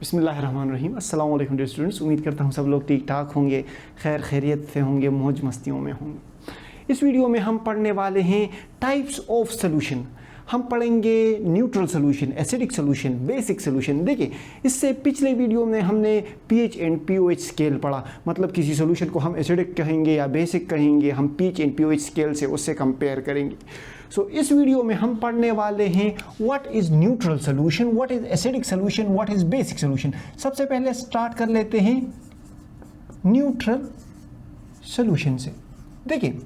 बिस्मिल्लाहिर्रहमानिर्रहीम। अस्सलाम वालेकुम डियर स्टूडेंट्स, उम्मीद करता हूँ सब लोग ठीक ठाक होंगे, खैर खैरियत से होंगे, मौज मस्तियों में होंगे। इस वीडियो में हम पढ़ने वाले हैं टाइप्स ऑफ सोल्यूशन। हम पढ़ेंगे neutral solution, acidic solution, basic solution. देखिए, इससे पिछले वीडियो में हमने पीएच एंड पीओएच स्केल पढ़ा, मतलब किसी सोल्यूशन को हम एसिडिक कहेंगे या बेसिक कहेंगे, हम पीएच एंड पीओएच स्केल से उससे कंपेयर करेंगे। सो इस वीडियो में हम पढ़ने वाले हैं what is neutral solution, what is acidic solution, what is basic solution. सबसे पहले स्टार्ट कर लेते हैं न्यूट्रल सोल्यूशन से। देखिए,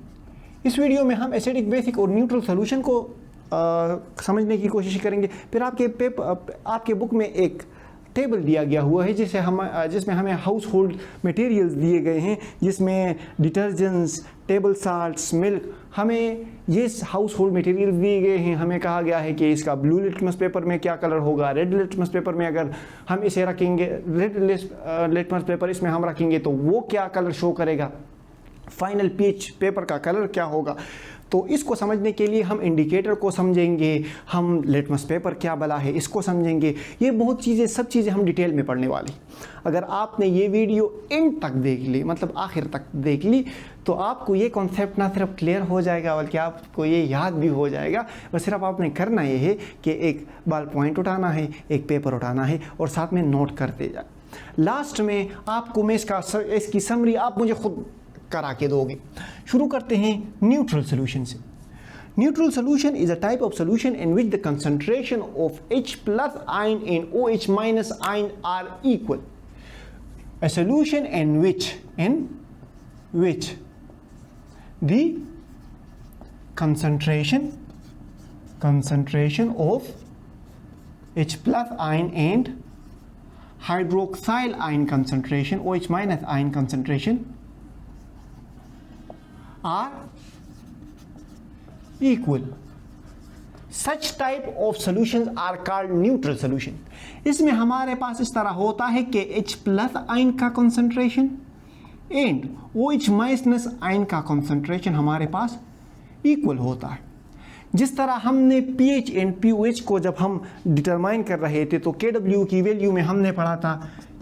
इस वीडियो में हम एसिडिक, बेसिक और न्यूट्रल सोल्यूशन को समझने की कोशिश करेंगे। फिर आपके बुक में एक टेबल दिया गया हुआ है जिसमें हमें हाउस होल्ड मटेरियल्स दिए गए हैं, जिसमें डिटर्जेंट्स, टेबल साल्ट्स, मिल्क, हमें ये हाउस होल्ड मटेरियल दिए गए हैं। हमें कहा गया है कि इसका ब्लू लिटमस पेपर में क्या कलर होगा, रेड लिटमस पेपर में अगर हम इसे रखेंगे, रेड लिटमस पेपर इसमें हम रखेंगे तो वो क्या कलर शो करेगा, फाइनल पीएच पेपर का कलर क्या होगा। तो इसको समझने के लिए हम इंडिकेटर को समझेंगे, हम लिटमस पेपर क्या बला है इसको समझेंगे। ये बहुत चीज़ें, सब चीज़ें हम डिटेल में पढ़ने वाली। अगर आपने ये वीडियो एंड तक देख ली, मतलब आखिर तक देख ली, तो आपको ये कॉन्सेप्ट ना सिर्फ क्लियर हो जाएगा बल्कि आपको ये याद भी हो जाएगा। बस सिर्फ आपने करना ये है कि एक बॉल पॉइंट उठाना है, एक पेपर उठाना है और साथ में नोट करते जाए। लास्ट में आपको मैं इसकी समरी आप मुझे खुद करा के दोगे। शुरू करते हैं न्यूट्रल सोल्यूशन से। Neutral solution is a type of solution in which the concentration of H plus ion and OH minus ion are equal. A solution in which the concentration of H plus ion and hydroxyl ion concentration, OH minus ion concentration are equal. Such type of solutions are called neutral solution. इसमें हमारे पास इस तरह होता है कि H plus ion का concentration and OH minus ion का concentration हमारे पास equal होता है। जिस तरह हमने pH and pOH को जब हम डिटरमाइन कर रहे थे तो Kw की वैल्यू में हमने पढ़ा था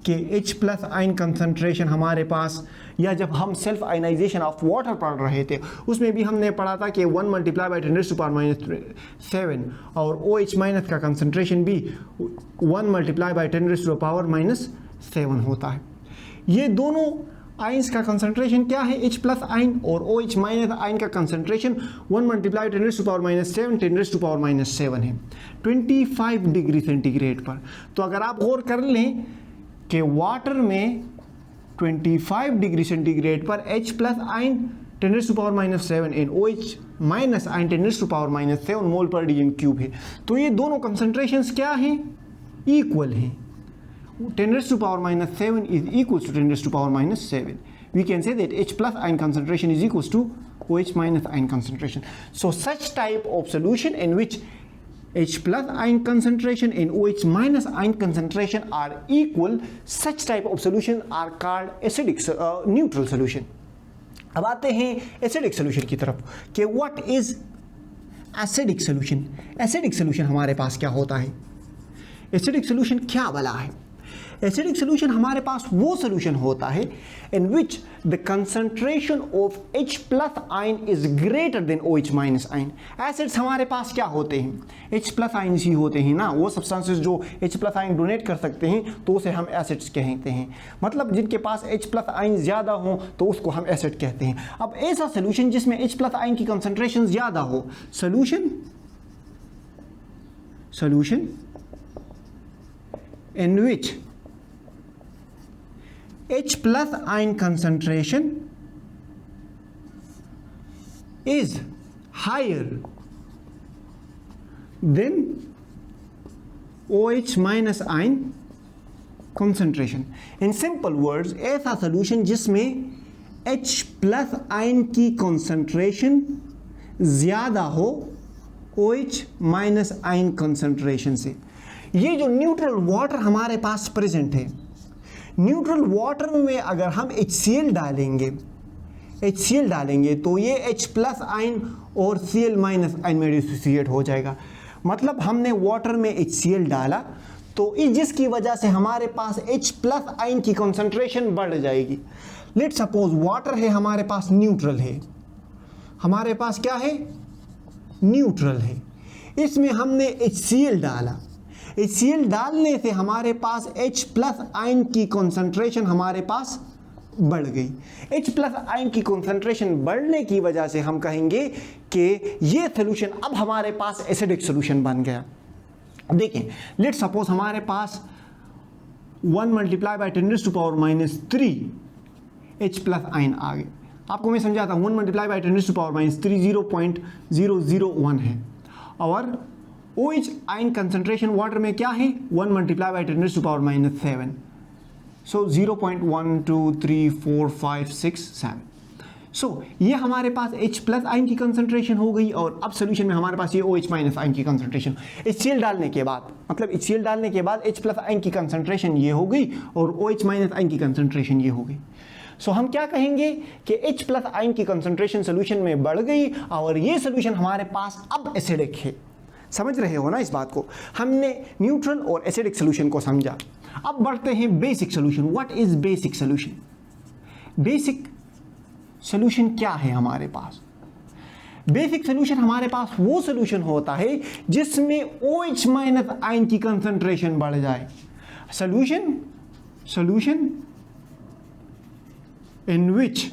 कि H प्लस आयन कंसंट्रेशन हमारे पास, या जब हम सेल्फ आयनाइजेशन ऑफ वाटर पढ़ रहे थे उसमें भी हमने पढ़ा था कि 1 मल्टीप्लाई बाई 10⁻⁷ और OH माइनस का कंसंट्रेशन भी 1 मल्टीप्लाई बाई 10⁻⁷ होता है। ये दोनों आयंस का कंसंट्रेशन क्या है, H प्लस आयन और OH माइनस आयन का कंसंट्रेशन 1 मल्टीप्लाई 10⁻⁷ 10⁻⁷ है 25 डिग्री सेंटीग्रेड पर। तो अगर आप गौर कर लें कि वाटर में 25 डिग्री सेंटीग्रेड पर H plus ion 10⁻⁷ and OH minus ion 10⁻⁷ मोल पर dm³ है। तो ये दोनों कंसंट्रेशंस क्या हैं, इक्वल हैं। 10⁻⁷ is equals to 10⁻⁷. We can say that H plus ion concentration is equals to OH minus ion concentration. So such type of solution in which H plus ion concentration and OH minus ion concentration are equal, such type of solution are called acidic neutral solution. अब आते हैं acidic solution की तरफ कि what is acidic solution. Acidic solution हमारे पास क्या होता है, एसिडिक सोल्यूशन क्या वाला है। एसिडिक सोल्यूशन हमारे पास वो सोल्यूशन होता है in which the concentration of H plus ion is greater than OH minus ion. Acids हमारे पास क्या होते हैं, H प्लस आयन ही होते हैं ना, वो सब्सटेंसेस जो H प्लस आयन डोनेट कर सकते हैं तो उसे हम एसिड्स कहते हैं। मतलब जिनके पास H प्लस आयन ज़्यादा हो तो उसको हम एसिड कहते हैं। अब ऐसा सोल्यूशन जिसमें H प्लस आयन की कंसंट्रेशन ज़्यादा हो, solution in which H plus ion concentration is higher than OH minus ion concentration. In simple words, ऐसा solution जिसमें H plus ion की concentration ज़्यादा हो OH minus ion concentration से। ये जो न्यूट्रल वाटर हमारे पास प्रेजेंट है, न्यूट्रल वाटर में अगर हम HCl डालेंगे तो ये H प्लस आयन और Cl माइनस आयन में डिसोसिएट हो जाएगा। मतलब हमने वाटर में HCl डाला तो इस जिसकी वजह से हमारे पास H प्लस आयन की कंसंट्रेशन बढ़ जाएगी। लेट सपोज वाटर है हमारे पास, न्यूट्रल है, हमारे पास क्या है, न्यूट्रल है, इसमें हमने HCl डाला, HCl डालने से हमारे पास H प्लस आयन की कंसंट्रेशन हमारे पास बढ़ गई। H प्लस आयन की कंसंट्रेशन बढ़ने की वजह से हम कहेंगे कि ये सोल्यूशन अब हमारे पास एसिडिक सोल्यूशन बन गया। देखें, लेट सपोज हमारे पास 1 multiply by 10⁻³ H plus ion आ गए। आपको मैं समझाता हूँ, 1 मल्टीप्लाई बाई 10⁻³ 0.001 है, और OH आयन कंसंट्रेशन वाटर में क्या है, 1 मल्टीप्लाई बाई 10⁻⁷, सो 0.123456 सो ये हमारे पास H प्लस आयन की कंसंट्रेशन हो गई, और अब सोल्यूशन में हमारे पास ये OH माइनस आयन की कंसंट्रेशन। HCl डालने के बाद, मतलब HCl डालने के बाद H प्लस आयन की कंसंट्रेशन ये हो गई और OH माइनस आयन की कंसंट्रेशन ये हो गई। सो हम क्या कहेंगे कि H प्लस आयन की कंसंट्रेशन सोल्यूशन में बढ़ गई और ये सोल्यूशन हमारे पास अब एसिडिक है। समझ रहे हो ना इस बात को? हमने न्यूट्रल और एसिडिक सोल्यूशन को समझा। अब बढ़ते हैं basic solution. What is basic solution? Basic solution क्या है हमारे पास? बेसिक सोल्यूशन हमारे पास वो सोल्यूशन होता है जिसमें OH माइनस आयन की कंसंट्रेशन बढ़ जाए। Solution in which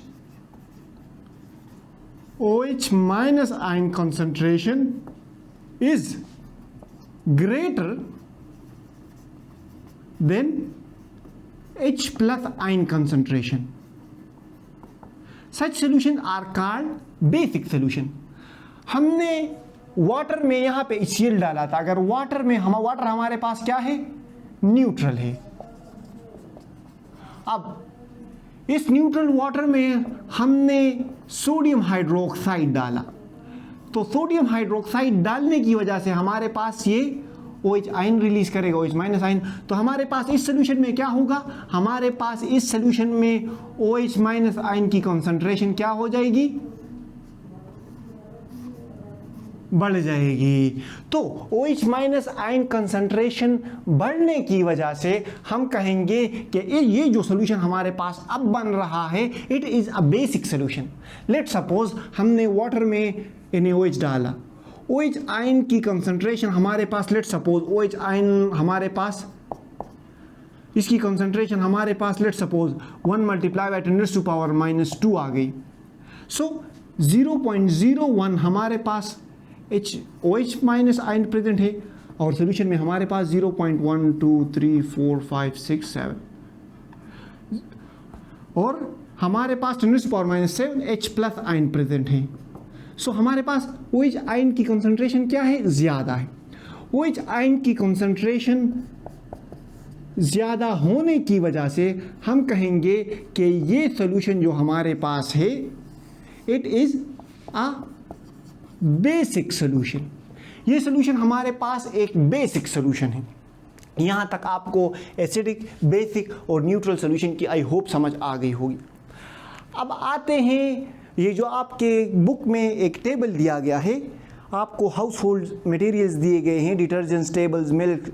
OH minus ion concentration is greater than H plus ion concentration. Such solutions are called basic solution. हमने वाटर में यहाँ पे HCl डाला था। अगर वाटर में वाटर हमारे पास क्या है, न्यूट्रल है। अब इस न्यूट्रल वाटर में हमने सोडियम हाइड्रोक्साइड डाला, तो सोडियम हाइड्रोक्साइड डालने की वजह से हमारे पास ये OH आयन रिलीज करेगा, OH माइनस आयन। तो हमारे पास इस सोल्यूशन में क्या होगा, हमारे पास इस सोल्यूशन में OH माइनस आयन की कंसंट्रेशन क्या हो जाएगी, बढ़ जाएगी। तो OH माइनस आयन कंसंट्रेशन बढ़ने की वजह से हम कहेंगे कि ये जो सोल्यूशन हमारे पास अब बन रहा है, it is a basic solution. Let suppose हमने वाटर में NaOH डाला, OH आयन की कंसंट्रेशन हमारे पास, लेट सपोज OH आयन हमारे पास, इसकी कंसंट्रेशन हमारे पास लेट सपोज 1 मल्टीप्लाई बाई 10⁻⁻² आ गई। सो 0.01 हमारे पास OH माइनस आयन प्रेजेंट है और सोल्यूशन में हमारे पास 0.123456 और हमारे पास 10⁻⁷ H प्लस आयन प्रेजेंट है। सो हमारे पास OH आयन की कंसंट्रेशन क्या है, ज़्यादा है। OH आयन की कंसंट्रेशन ज़्यादा होने की वजह से हम कहेंगे कि ये सोल्यूशन जो हमारे पास है, it is a basic solution. ये सोल्यूशन हमारे पास एक बेसिक सोल्यूशन है। यहाँ तक आपको एसिडिक, बेसिक और न्यूट्रल सोल्यूशन की आई होप समझ आ गई होगी। अब आते हैं, ये जो आपके बुक में एक टेबल दिया गया है, आपको हाउस होल्ड मटेरियल्स दिए गए हैं, detergents, tables, milk,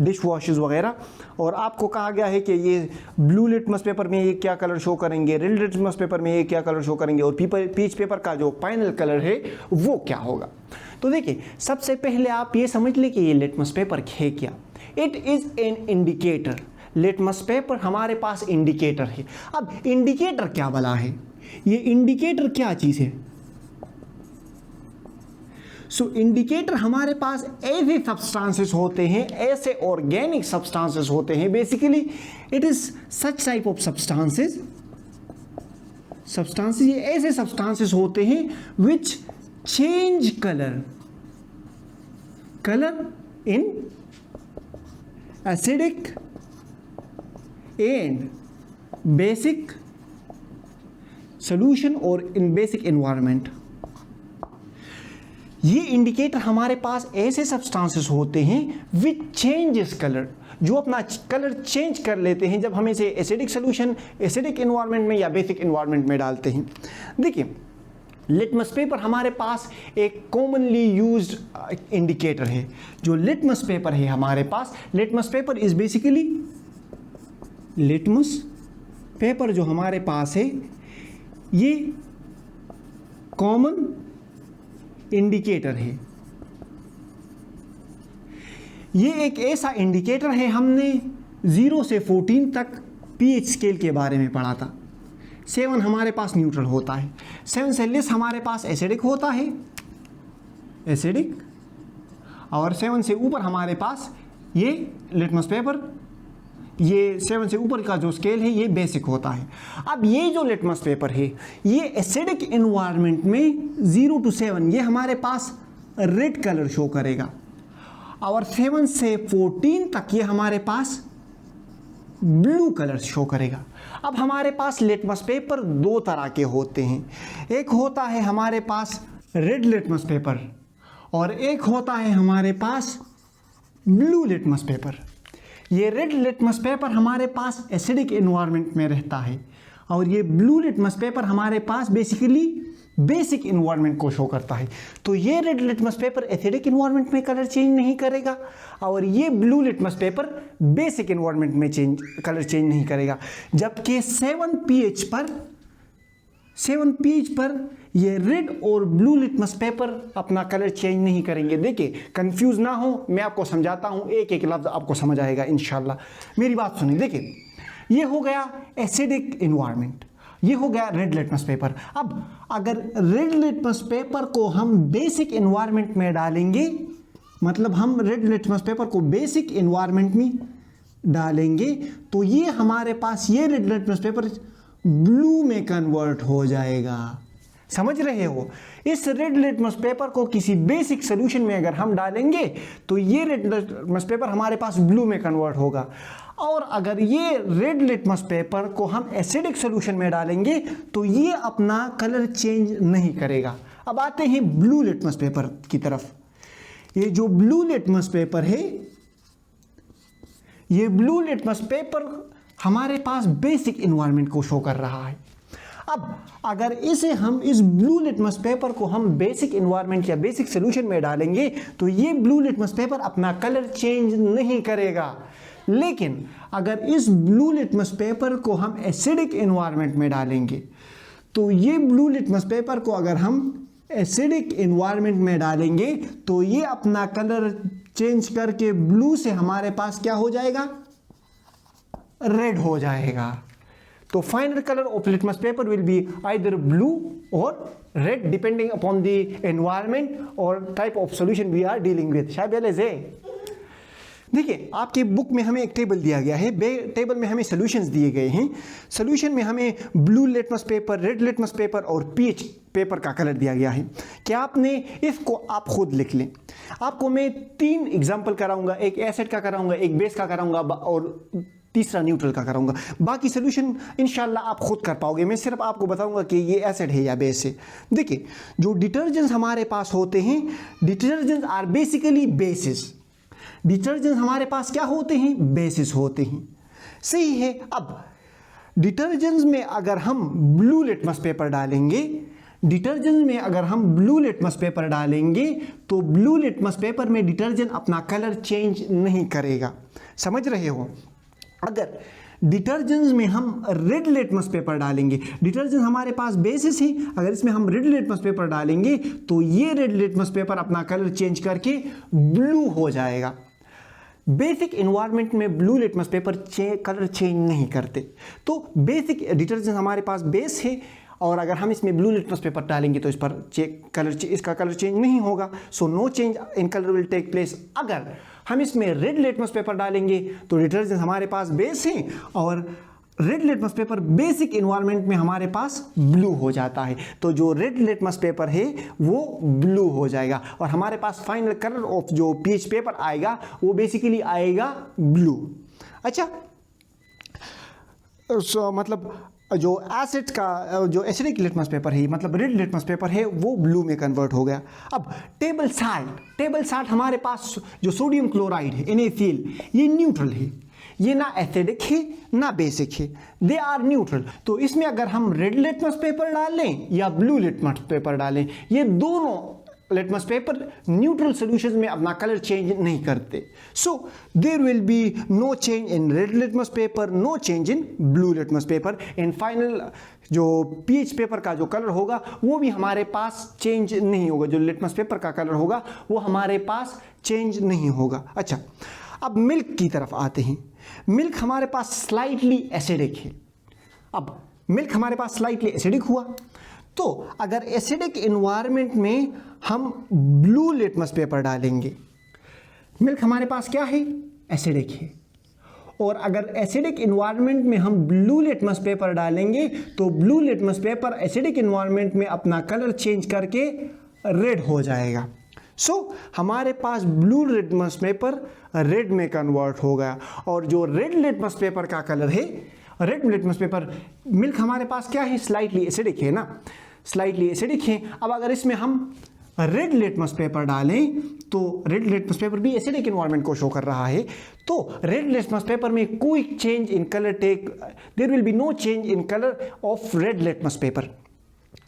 dish washes वगैरह, और आपको कहा गया है कि ये ब्लू लिटमस पेपर में ये क्या कलर शो करेंगे, रेड लिटमस पेपर में ये क्या कलर शो करेंगे, और पीच पेपर का जो फाइनल कलर है वो क्या होगा। तो देखिए, सबसे पहले आप ये समझ लें कि ये लिटमस पेपर है क्या। It is an indicator. Litmus paper हमारे पास इंडिकेटर है। अब इंडिकेटर क्या बला है, ये इंडिकेटर क्या चीज़ है? सो इंडिकेटर हमारे पास ऐसे सब्सटेंसेस होते हैं, ऐसे ऑर्गेनिक सब्सटेंसेस होते हैं। Basically it is such type of substances ये ऐसे सब्सटेंसेस होते हैं which change colour in acidic and basic solution और इन बेसिक एनवायरनमेंट। ये इंडिकेटर हमारे पास ऐसे सब्सटेंसेस होते हैं विच चेंजेस कलर, जो अपना कलर चेंज कर लेते हैं जब हम इसे एसिडिक सोल्यूशन, एसिडिक एनवायरनमेंट में या बेसिक एनवायरनमेंट में डालते हैं। देखिए, लिटमस पेपर हमारे पास एक कॉमनली यूज्ड इंडिकेटर है। जो लिटमस पेपर है हमारे पास, litmus paper is basically, litmus paper जो हमारे पास है ये कॉमन इंडिकेटर है। ये एक ऐसा इंडिकेटर है, हमने 0 से 14 तक पीएच स्केल के बारे में पढ़ा था। 7 हमारे पास न्यूट्रल होता है, 7 से लेस हमारे पास एसिडिक होता है, एसिडिक, और 7 से ऊपर हमारे पास ये लिटमस पेपर, ये 7 से ऊपर का जो स्केल है ये बेसिक होता है। अब ये जो लिटमस पेपर है ये एसिडिक इन्वायरमेंट में 0 to 7 ये हमारे पास रेड कलर शो करेगा, और 7 से 14 तक ये हमारे पास ब्लू कलर शो करेगा। अब हमारे पास लिटमस पेपर 2 तरह के होते हैं, एक होता है हमारे पास रेड लिटमस पेपर और एक होता है हमारे पास ब्लू लिटमस पेपर। ये रेड लिटमस पेपर हमारे पास एसिडिक एनवायरनमेंट में रहता है और ये ब्लू लिटमस पेपर हमारे पास बेसिकली बेसिक इन्वायरमेंट को शो करता है। तो ये red litmus paper acidic environment में कलर चेंज नहीं करेगा और ये blue litmus paper basic environment में कलर चेंज नहीं करेगा। जबकि 7 pH पर ये रेड और ब्लू लिटमस पेपर अपना कलर चेंज नहीं करेंगे। देखिए, कंफ्यूज ना हो, मैं आपको समझाता हूँ, एक एक लफ्ज़ आपको समझ आएगा इंशाल्लाह। मेरी बात सुनिए। देखिए, ये हो गया एसिडिक इन्वायरमेंट, ये हो गया रेड लिटमस पेपर। अब अगर रेड लिटमस पेपर को हम बेसिक इन्वायरमेंट में डालेंगे, मतलब हम रेड लिटमस पेपर को बेसिक इन्वायरमेंट में डालेंगे, तो ये हमारे पास ये रेड लिटमस पेपर ब्लू में कन्वर्ट हो जाएगा। समझ रहे हो? इस रेड लिटमस पेपर को किसी बेसिक सोल्यूशन में अगर हम डालेंगे तो ये रेड लिटमस पेपर हमारे पास ब्लू में कन्वर्ट होगा, और अगर ये रेड लिटमस पेपर को हम एसिडिक सोल्यूशन में डालेंगे तो ये अपना कलर चेंज नहीं करेगा। अब आते हैं ब्लू लिटमस पेपर की तरफ। ये जो ब्लू लिटमस पेपर है, ये ब्लू लिटमस पेपर हमारे पास बेसिक इन्वायरमेंट को शो कर रहा है। अब अगर इसे हम इस ब्लू लिटमस पेपर को हम बेसिक इन्वायरमेंट या बेसिक सोल्यूशन में डालेंगे तो ये ब्लू लिटमस पेपर अपना कलर चेंज नहीं करेगा। लेकिन अगर इस ब्लू लिटमस पेपर को हम एसिडिक इन्वायरमेंट में डालेंगे तो ये ब्लू लिटमस पेपर को अगर हम एसिडिक इन्वायरमेंट में डालेंगे तो ये अपना कलर चेंज करके ब्लू से हमारे पास क्या हो जाएगा? रेड हो जाएगा। तो final colour of litmus paper will be either blue और red depending upon the environment और type of solution we are dealing with. देखिए, आपके बुक में हमें एक टेबल दिया गया है, टेबल में हमें सॉल्यूशंस दिए गए हैं। सॉल्यूशन में हमें blue litmus paper, red litmus paper और पीएच पेपर का कलर दिया गया है। क्या आपने इसको आप खुद लिख लें। आपको मैं 3 एग्जाम्पल कराऊंगा, एक एसिड का कराऊंगा, एक बेस का कराऊंगा और तीसरा न्यूट्रल का कराऊंगा। बाकी सोल्यूशन इंशाल्लाह आप खुद कर पाओगे, मैं सिर्फ आपको बताऊंगा कि ये एसिड है या बेस है। देखिए, जो डिटर्जेंट्स हमारे पास होते हैं, detergents are basically basis. Detergents हमारे पास क्या होते हैं? बेसिस होते हैं। सही है। अब डिटर्जेंट्स में अगर हम ब्लू लिटमस पेपर डालेंगे, डिटर्जेंट में अगर हम ब्लू लिटमस पेपर डालेंगे तो ब्लू लिटमस पेपर में डिटर्जेंट अपना कलर चेंज नहीं करेगा। समझ रहे हो? अगर डिटर्जेंट्स में हम रेड लिटमस पेपर डालेंगे, डिटर्जेंट हमारे पास बेसिस है, अगर इसमें हम रेड लिटमस पेपर डालेंगे तो ये रेड लिटमस पेपर अपना कलर चेंज करके ब्लू हो जाएगा। बेसिक इन्वायरमेंट में blue litmus paper colour change नहीं करते। तो बेसिक डिटर्जेंट हमारे पास बेस है और अगर हम इसमें ब्लू लिटमस पेपर डालेंगे तो इस पर इसका कलर चेंज नहीं होगा। So no change in colour will take place. अगर हम इसमें रेड लिटमस पेपर डालेंगे तो डिटर्जेंट हमारे पास बेस है और red litmus paper basic environment में हमारे पास ब्लू हो जाता है। तो जो रेड लिटमस पेपर है वो ब्लू हो जाएगा और हमारे पास फाइनल कलर ऑफ जो पीएच पेपर आएगा वो बेसिकली आएगा ब्लू। अच्छा, मतलब जो एसिड का जो एसिडिक लिटमस पेपर है, मतलब रेड लिटमस पेपर है, वो ब्लू में कन्वर्ट हो गया। अब टेबल साल्ट हमारे पास जो सोडियम क्लोराइड है, NaCl, ये न्यूट्रल है। ये ना एसिडिक है ना बेसिक है, दे आर न्यूट्रल। तो इसमें अगर हम रेड लिटमस पेपर डालें या ब्लू लिटमस पेपर डालें, ये दोनों लिटमस पेपर न्यूट्रल सॉल्यूशंस में अपना कलर चेंज नहीं करते। So there will be no change in red litmus paper, no change in blue litmus paper, and final जो पीएच पेपर का जो कलर होगा वो भी हमारे पास चेंज नहीं होगा, जो लिटमस पेपर का कलर होगा वो हमारे पास चेंज नहीं होगा। अच्छा, अब मिल्क की तरफ आते हैं। मिल्क हमारे पास स्लाइटली एसिडिक है। अब मिल्क हमारे पास स्लाइटली एसिडिक हुआ, तो अगर एसिडिक इन्वायरमेंट में हम ब्लू लिटमस पेपर डालेंगे, मिल्क हमारे पास क्या है, एसिडिक है, और अगर एसिडिक इन्वायरमेंट में हम ब्लू लिटमस पेपर डालेंगे तो blue litmus paper acidic environment में अपना कलर चेंज करके रेड हो जाएगा। सो हमारे पास ब्लू लिटमस पेपर रेड में कन्वर्ट हो गया, और जो रेड लिटमस पेपर का कलर है, रेड लिटमस पेपर, मिल्क हमारे पास क्या है, स्लाइटली एसिडिक है ना, स्लाइटली एसिडिक है। अब अगर इसमें हम रेड लिटमस पेपर डालें तो रेड लिटमस पेपर भी एसिडिक इन्वायरमेंट को शो कर रहा है, तो रेड लिटमस पेपर में कोई change in colour there will be no change in colour of red litmus paper.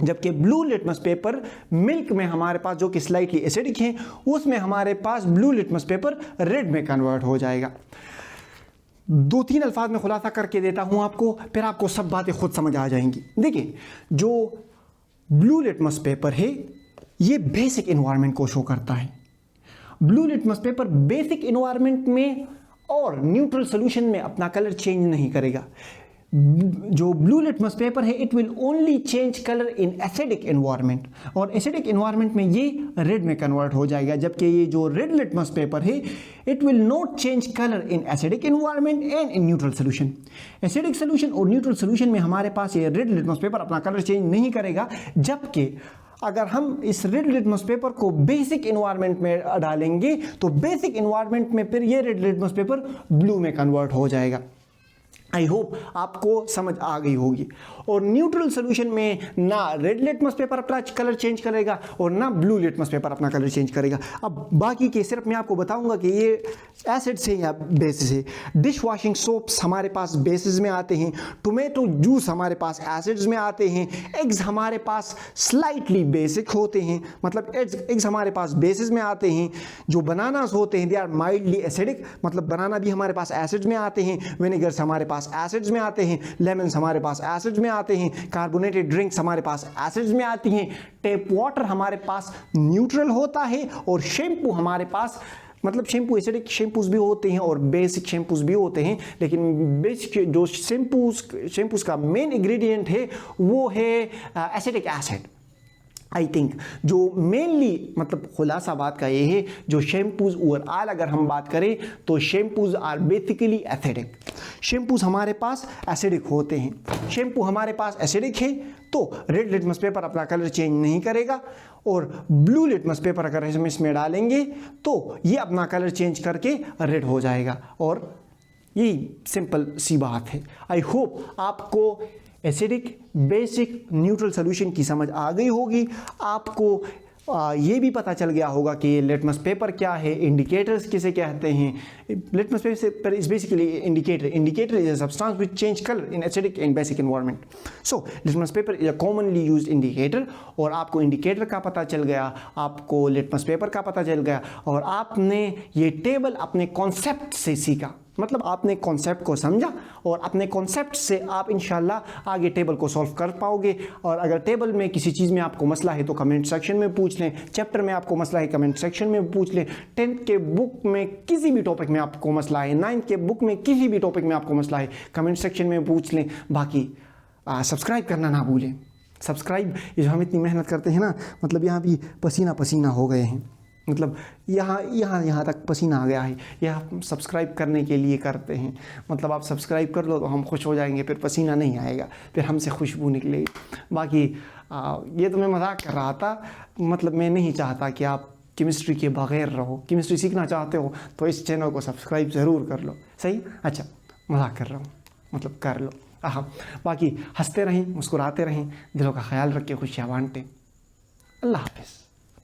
जबकि ब्लू लिटमस पेपर मिल्क में हमारे पास जो कि स्लाइटली एसिडिक है, उसमें हमारे पास ब्लू लिटमस पेपर रेड में कन्वर्ट हो जाएगा। 2-3 अल्फाज में खुलासा करके देता हूं आपको, फिर आपको सब बातें खुद समझ आ जाएंगी। देखिए, जो ब्लू लिटमस पेपर है ये बेसिक इन्वायरमेंट को शो करता है। Blue litmus paper basic environment में और न्यूट्रल सॉल्यूशन में अपना कलर चेंज नहीं करेगा। जो ब्लू लिटमस पेपर है it will only change colour in acidic environment, और एसिडिक इन्वायरमेंट में ये रेड में कन्वर्ट हो जाएगा। जबकि ये जो रेड लिटमस पेपर है it will not change colour in acidic environment and in neutral solution. Acidic solution और न्यूट्रल सोल्यूशन में हमारे पास ये रेड लिटमस पेपर अपना कलर चेंज नहीं करेगा। जबकि अगर हम इस रेड लिटमस पेपर को बेसिक इन्वायरमेंट में डालेंगे तो बेसिक इन्वायरमेंट में फिर ये रेड लिटमस पेपर ब्लू में कन्वर्ट हो जाएगा। आई होप आपको समझ आ गई होगी। और न्यूट्रल सोल्यूशन में ना रेड लिटमस पेपर अपना कलर चेंज करेगा और ना ब्लू लिटमस पेपर अपना कलर चेंज करेगा। अब बाकी के सिर्फ मैं आपको बताऊंगा कि ये एसिड से या बेसिस है। डिश वॉशिंग सोप्स हमारे पास बेसिस में आते हैं, टोमेटो जूस हमारे पास एसिड्स में आते हैं, एग्स हमारे पास स्लाइटली बेसिक होते हैं, मतलब एग्स हमारे पास बेसिस में आते हैं। जो बनानास होते हैं दे आर माइल्डली एसिडिक, मतलब बनाना भी हमारे पास एसिड्स में आते हैं। विनेगर्स हमारे पास एसिड्स में आते हैं, लेमन्स हमारे पास एसिड्स में आते हैं, कार्बोनेटेड ड्रिंक्स हमारे पास एसिड्स में आती हैं, टैप वाटर हमारे पास न्यूट्रल होता है, और शैम्पू हमारे पास, मतलब शैम्पू एसिडिक शैम्पूज भी होते हैं और बेसिक शैम्पूज भी होते हैं, लेकिन बेसिक जो शैम्पूज का मेन इंग्रेडिएंट है वो है एसिटिक एसिड। आई थिंक जो मेनली, मतलब खुलासा बात का ये है, जो शैम्पूज ओवरऑल अगर हम बात करें तो shampoos are basically acidic. Shampoos हमारे पास एसिडिक होते हैं। शैम्पू हमारे पास एसिडिक है तो रेड लिटमस पेपर अपना कलर चेंज नहीं करेगा, और ब्लू लिटमस पेपर अगर हम इसमें डालेंगे तो ये अपना कलर चेंज करके रेड हो जाएगा। और यही सिंपल सी बात है। आई होप आपको एसिडिक, बेसिक, न्यूट्रल सोल्यूशन की समझ आ गई होगी। आपको ये भी पता चल गया होगा कि लिटमस पेपर क्या है, इंडिकेटर्स किसे कहते हैं। Litmus paper is basically indicator is a substance which change colour in acidic and basic environment. So litmus paper is a commonly used indicator, और आपको इंडिकेटर का पता चल गया, आपको लिटमस पेपर का पता चल गया, और आपने ये टेबल अपने कॉन्सेप्ट से सीखा। मतलब आपने कॉन्सेप्ट को समझा और अपने कॉन्सेप्ट से आप इंशाल्लाह आगे टेबल को सॉल्व कर पाओगे। और अगर टेबल में किसी चीज़ में आपको मसला है तो कमेंट सेक्शन में पूछ लें, चैप्टर में आपको मसला है कमेंट सेक्शन में पूछ लें, 10th के बुक में किसी भी टॉपिक में आपको मसला है, 9th के बुक में किसी भी टॉपिक में आपको मसला है, कमेंट सेक्शन में पूछ लें। बाकी सब्सक्राइब करना ना भूलें। सब्सक्राइब, ये जो हम इतनी मेहनत करते हैं ना, मतलब यहाँ भी पसीना पसीना हो गए हैं, मतलब यहाँ तक पसीना आ गया है। यह हम सब्सक्राइब करने के लिए करते हैं। मतलब आप सब्सक्राइब कर लो तो हम खुश हो जाएंगे, फिर पसीना नहीं आएगा, फिर हमसे खुशबू निकलेगी। बाकी ये तो मैं मजाक कर रहा था, मतलब मैं नहीं चाहता कि आप केमिस्ट्री के बगैर रहो। केमिस्ट्री सीखना चाहते हो तो इस चैनल को सब्सक्राइब ज़रूर कर लो। सही? अच्छा, मजाक कर रहा हूँ, मतलब कर लो। हाँ, बाकी हंसते रहें, मुस्कुराते रहें, दिलों का ख्याल रखें, खुशियाँ बांटें। अल्लाह हाफ़िज़।